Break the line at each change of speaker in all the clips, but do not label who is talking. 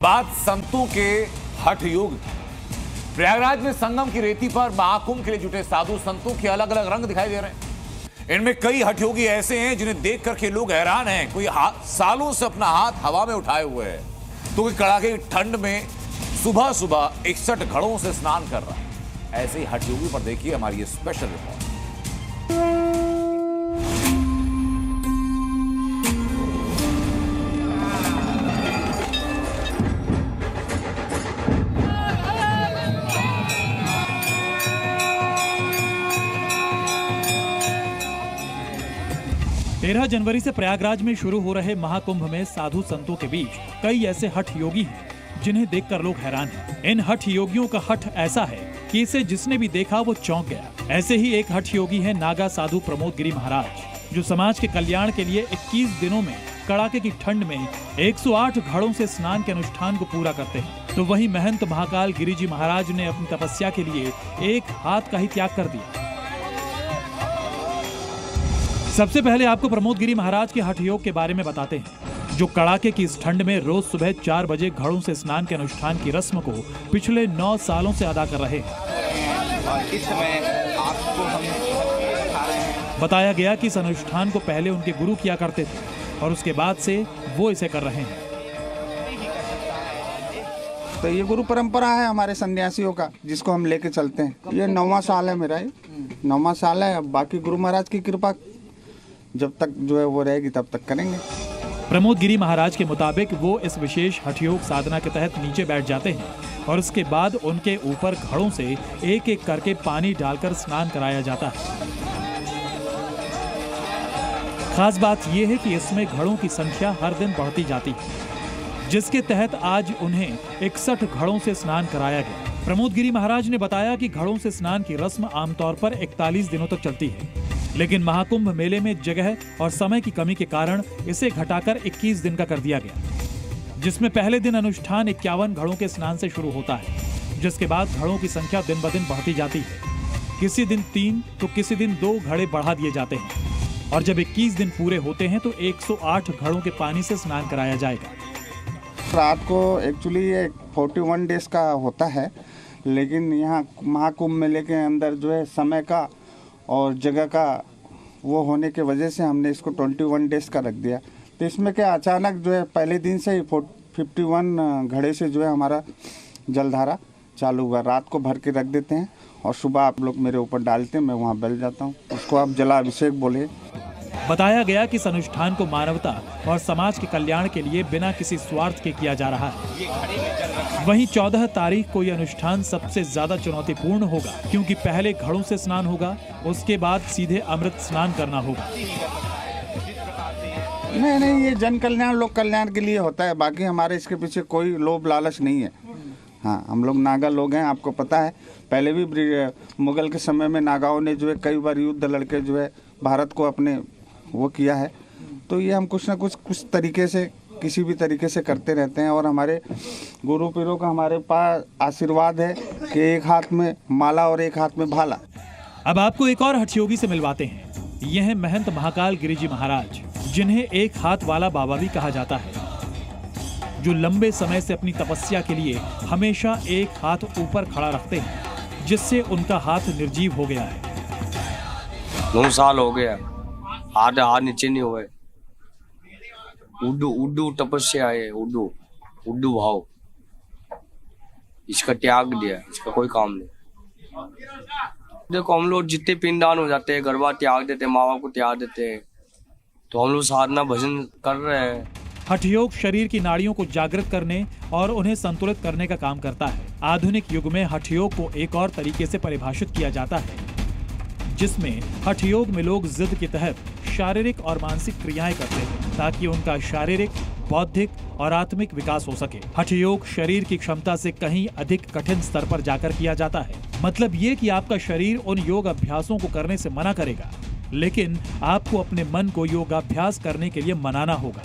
बात संतों के हठ योग। प्रयागराज में संगम की रेती पर महाकुंभ के लिए जुटे साधु संतों के अलग अलग रंग दिखाई दे रहे हैं। इनमें कई हठ योगी ऐसे हैं जिन्हें देख करके लोग हैरान हैं। कोई सालों से अपना हाथ हवा में उठाए हुए है, तो कोई कड़ाके की ठंड में सुबह सुबह 61 घड़ों से स्नान कर रहा है। ऐसे ही हठ योगी पर देखिए हमारी ये स्पेशल रिपोर्ट।
तेरह जनवरी से प्रयागराज में शुरू हो रहे महाकुंभ में साधु संतों के बीच कई ऐसे हठ योगी हैं जिन्हें देखकर लोग हैरान हैं। इन हठ योगियों का हठ ऐसा है कि इसे जिसने भी देखा वो चौंक गया। ऐसे ही एक हठ योगी है नागा साधु प्रमोद गिरी महाराज, जो समाज के कल्याण के लिए 21 दिनों में कड़ाके की ठंड में 108 घड़ों से स्नान के अनुष्ठान को पूरा करते हैं। तो वही महंत महाकाल गिरी जी महाराज ने अपनी तपस्या के लिए एक हाथ का ही त्याग कर दिया। सबसे पहले आपको प्रमोद गिरी महाराज के हठ योग के बारे में बताते हैं, जो कड़ाके की इस ठंड में रोज सुबह 4 बजे घड़ों से स्नान के अनुष्ठान की रस्म को पिछले 9 सालों से अदा कर रहे हैं।
और इस समय आपको हम दिखा रहे हैं।
बताया गया कि इस अनुष्ठान को पहले उनके गुरु किया करते थे और उसके बाद से वो इसे कर रहे हैं।
तो ये गुरु परंपरा है हमारे सन्यासियों का, जिसको हम लेके चलते हैं। ये 9वां साल है मेरा, 9वां साल है। अब बाकी गुरु महाराज की कृपा जब तक जो है वो रहेगी तब तक करेंगे।
प्रमोद गिरी महाराज के मुताबिक वो इस विशेष हठ योग साधना के तहत नीचे बैठ जाते हैं और उसके बाद उनके ऊपर घड़ों से एक एक करके पानी डालकर स्नान कराया जाता है। खास बात यह है कि इसमें घड़ों की संख्या हर दिन बढ़ती जाती है, जिसके तहत आज उन्हें 61 घड़ों से स्नान कराया गया। प्रमोद गिरी महाराज ने बताया कि घड़ों से स्नान की रस्म आमतौर पर 41 दिनों तक चलती है, लेकिन महाकुंभ मेले में जगह और समय की कमी के कारण इसे घटाकर 21 दिन का कर दिया गया, जिसमें पहले दिन अनुष्ठान 51 घड़ों के स्नान से शुरू होता है, जिसके बाद घड़ों की संख्या दिन ब दिन बढ़ती जाती है। किसी दिन 3 तो किसी दिन 2 घड़े बढ़ा दिए जाते हैं और जब 21 दिन पूरे होते हैं तो 108 घड़ों के पानी से स्नान कराया जाएगा।
रात को एक्चुअली ये 41 डेज का होता है, लेकिन यहाँ महाकुंभ मेले के अंदर जो है समय का और जगह का वो होने के वजह से हमने इसको 21 डेज का रख दिया। तो इसमें क्या अचानक जो है पहले दिन से ही 51 घड़े से जो है हमारा जलधारा चालू हुआ। रात को भर के रख देते हैं और सुबह आप लोग मेरे ऊपर डालते हैं, मैं वहाँ बैठ जाता हूँ। उसको आप जलाभिषेक बोले।
बताया गया कि इस अनुष्ठान को मानवता और समाज के कल्याण के लिए बिना किसी स्वार्थ के किया जा रहा है। वहीं 14 तारीख को यह अनुष्ठान सबसे ज्यादा चुनौतीपूर्ण होगा, क्योंकि पहले घड़ों से स्नान होगा, उसके बाद सीधे अमृत स्नान करना होगा।
नहीं, ये जन कल्याण लोक कल्याण के लिए होता है। बाकी हमारे इसके पीछे कोई लोभ लालच नहीं है। हाँ, हम लोग नागा लोग हैं, आपको पता है। पहले भी मुगल के समय में नागाओं ने जो है कई बार युद्ध लड़के जो है भारत को अपने वो किया है। तो ये हम कुछ ना कुछ तरीके से किसी भी तरीके से करते रहते हैं। और हमारे गुरु पीरों का हमारे पास आशीर्वाद है कि एक हाथ में माला और एक हाथ में भाला।
अब आपको एक और हठ योगी से मिलवाते हैं। यह है महंत महाकाल गिरी जी महाराज, जिन्हें एक हाथ वाला बाबा भी कहा जाता है, जो लंबे समय से अपनी तपस्या के लिए हमेशा एक हाथ ऊपर खड़ा रखते हैं, जिससे उनका हाथ निर्जीव हो गया है।
9 साल हो गया, हाथ नीचे नहीं हुए। उड्डू तपस्या है, उड्डू भाव, इसका त्याग दिया, इसका कोई काम नहीं। देखो, हम लोग जितने पिंडदान हो जाते हैं, गरबा त्याग देते हैं, माँ बाप को त्याग देते हैं, तो हम लोग साधना भजन कर रहे हैं।
हठ योग शरीर की नाड़ियों को जागृत करने और उन्हें संतुलित करने का काम करता है। आधुनिक युग में हठ योग को एक और तरीके से परिभाषित किया जाता है, जिसमें हठ योग में लोग जिद के तहत शारीरिक और मानसिक क्रियाएं करते हैं, ताकि उनका शारीरिक, बौद्धिक और आत्मिक विकास हो सके। हठ योग शरीर की क्षमता से कहीं अधिक कठिन स्तर पर जाकर किया जाता है। मतलब ये कि आपका शरीर उन योग अभ्यासों को करने से मना करेगा, लेकिन आपको अपने मन को योगाभ्यास करने के लिए मनाना होगा।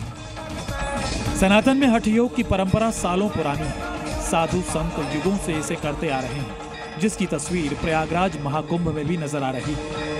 सनातन में हठ योग की परंपरा सालों पुरानी है। साधु संत युगों से इसे करते आ रहे हैं, जिसकी तस्वीर प्रयागराज महाकुंभ में भी नजर आ रही है।